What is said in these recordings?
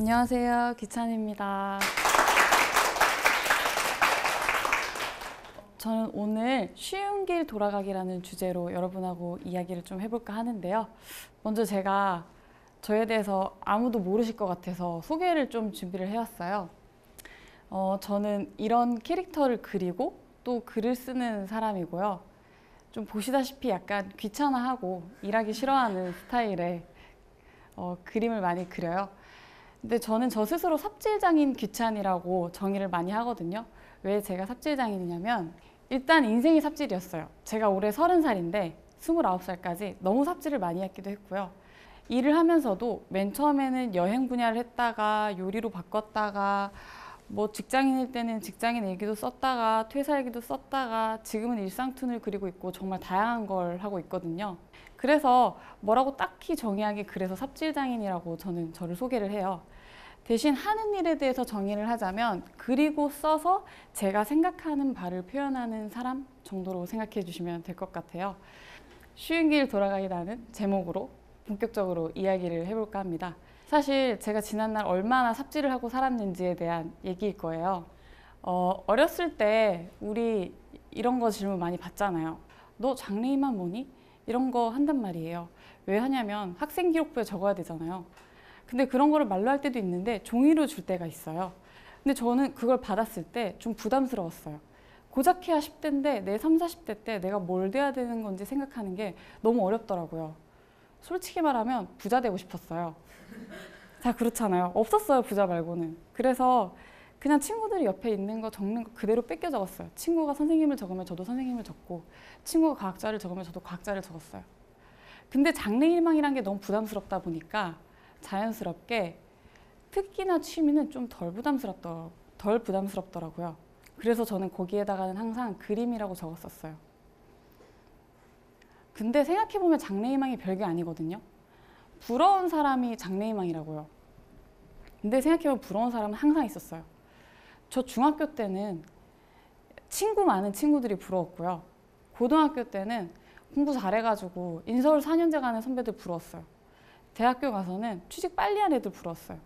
안녕하세요, 기찬입니다. 저는 오늘 쉬운 길 돌아가기라는 주제로 여러분하고 이야기를 좀 해볼까 하는데요. 먼저 제가 저에 대해서 아무도 모르실 것 같아서 소개를 좀 준비를 해왔어요. 저는 이런 캐릭터를 그리고 또 글을 쓰는 사람이고요. 좀 보시다시피 약간 귀찮아하고 일하기 싫어하는 스타일의 그림을 많이 그려요. 근데 저는 저 스스로 삽질장인 귀찬이라고 정의를 많이 하거든요. 왜 제가 삽질장인이냐면 일단 인생이 삽질이었어요. 제가 올해 30살인데 29살까지 너무 삽질을 많이 했기도 했고요. 일을 하면서도 맨 처음에는 여행 분야를 했다가 요리로 바꿨다가 뭐 직장인일 때는 직장인 일기도 썼다가 퇴사 일기도 썼다가 지금은 일상툰을 그리고 있고 정말 다양한 걸 하고 있거든요. 그래서 뭐라고 딱히 정의하기 그래서 삽질장인이라고 저는 저를 소개를 해요. 대신 하는 일에 대해서 정의를 하자면 그리고 써서 제가 생각하는 바를 표현하는 사람 정도로 생각해 주시면 될 것 같아요. 쉬운 길 돌아가기라는 제목으로 본격적으로 이야기를 해볼까 합니다. 사실 제가 지난날 얼마나 삽질을 하고 살았는지에 대한 얘기일 거예요. 어렸을 때 우리 이런 거 질문 많이 받잖아요. 너 장래희망 뭐니? 이런 거 한단 말이에요. 왜 하냐면 학생 기록부에 적어야 되잖아요. 근데 그런 거를 말로 할 때도 있는데 종이로 줄 때가 있어요. 근데 저는 그걸 받았을 때 좀 부담스러웠어요. 고작 해야 10대인데 내 30, 40대 때 내가 뭘 돼야 되는 건지 생각하는 게 너무 어렵더라고요. 솔직히 말하면 부자 되고 싶었어요. 자, 그렇잖아요. 없었어요, 부자 말고는. 그래서 그냥 친구들이 옆에 있는 거 적는 거 그대로 뺏겨 적었어요. 친구가 선생님을 적으면 저도 선생님을 적고 친구가 과학자를 적으면 저도 과학자를 적었어요. 근데 장래희망이란 게 너무 부담스럽다 보니까 자연스럽게 특기나 취미는 좀 덜 부담스럽더라고요. 그래서 저는 거기에다가는 항상 그림이라고 적었었어요. 근데 생각해보면 장래희망이 별게 아니거든요. 부러운 사람이 장래희망이라고요. 근데 생각해보면 부러운 사람은 항상 있었어요. 저 중학교 때는 많은 친구들이 부러웠고요. 고등학교 때는 공부 잘해가지고 인서울 4년제 가는 선배들 부러웠어요. 대학교 가서는 취직 빨리 한 애들 부러웠어요.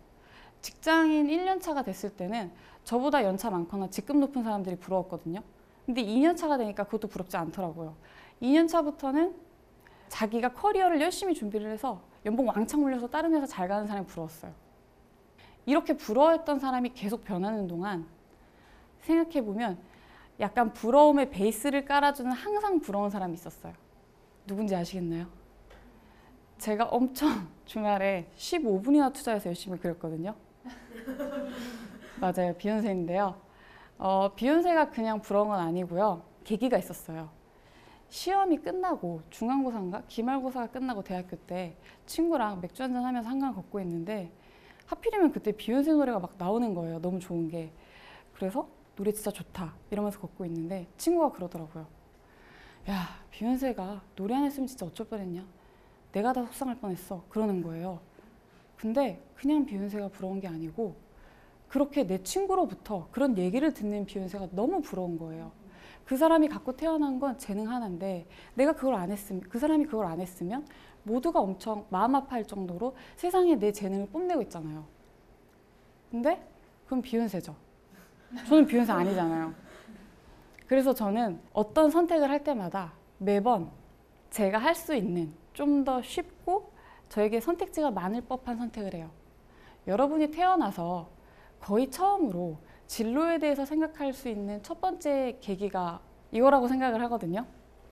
직장인 1년 차가 됐을 때는 저보다 연차 많거나 직급 높은 사람들이 부러웠거든요. 근데 2년 차가 되니까 그것도 부럽지 않더라고요. 2년 차부터는 자기가 커리어를 열심히 준비를 해서 연봉 왕창 올려서 다른 회사 잘 가는 사람이 부러웠어요. 이렇게 부러워했던 사람이 계속 변하는 동안 생각해보면 약간 부러움의 베이스를 깔아주는 항상 부러운 사람이 있었어요. 누군지 아시겠나요? 제가 엄청 주말에 15분이나 투자해서 열심히 그렸거든요. 맞아요, 비욘세인데요. 비욘세가 그냥 부러운 건 아니고요. 계기가 있었어요. 시험이 끝나고 중간고사인가 기말고사가 끝나고 대학교 때 친구랑 맥주 한잔 하면서 한강 걷고 있는데 하필이면 그때 비욘세 노래가 막 나오는 거예요. 너무 좋은 게. 그래서 노래 진짜 좋다 이러면서 걷고 있는데 친구가 그러더라고요. 야, 비욘세가 노래 안 했으면 진짜 어쩔 뻔했냐. 내가 다 속상할 뻔했어. 그러는 거예요. 근데 그냥 비욘세가 부러운 게 아니고 그렇게 내 친구로부터 그런 얘기를 듣는 비욘세가 너무 부러운 거예요. 그 사람이 갖고 태어난 건 재능 하나인데 내가 그걸 안 했으면, 그 사람이 그걸 안 했으면 모두가 엄청 마음 아파할 정도로 세상에 내 재능을 뽐내고 있잖아요. 근데 그건 비욘세죠. 저는 비욘세 아니잖아요. 그래서 저는 어떤 선택을 할 때마다 매번 제가 할 수 있는 좀 더 쉽고 저에게 선택지가 많을 법한 선택을 해요. 여러분이 태어나서 거의 처음으로 진로에 대해서 생각할 수 있는 첫 번째 계기가 이거라고 생각을 하거든요.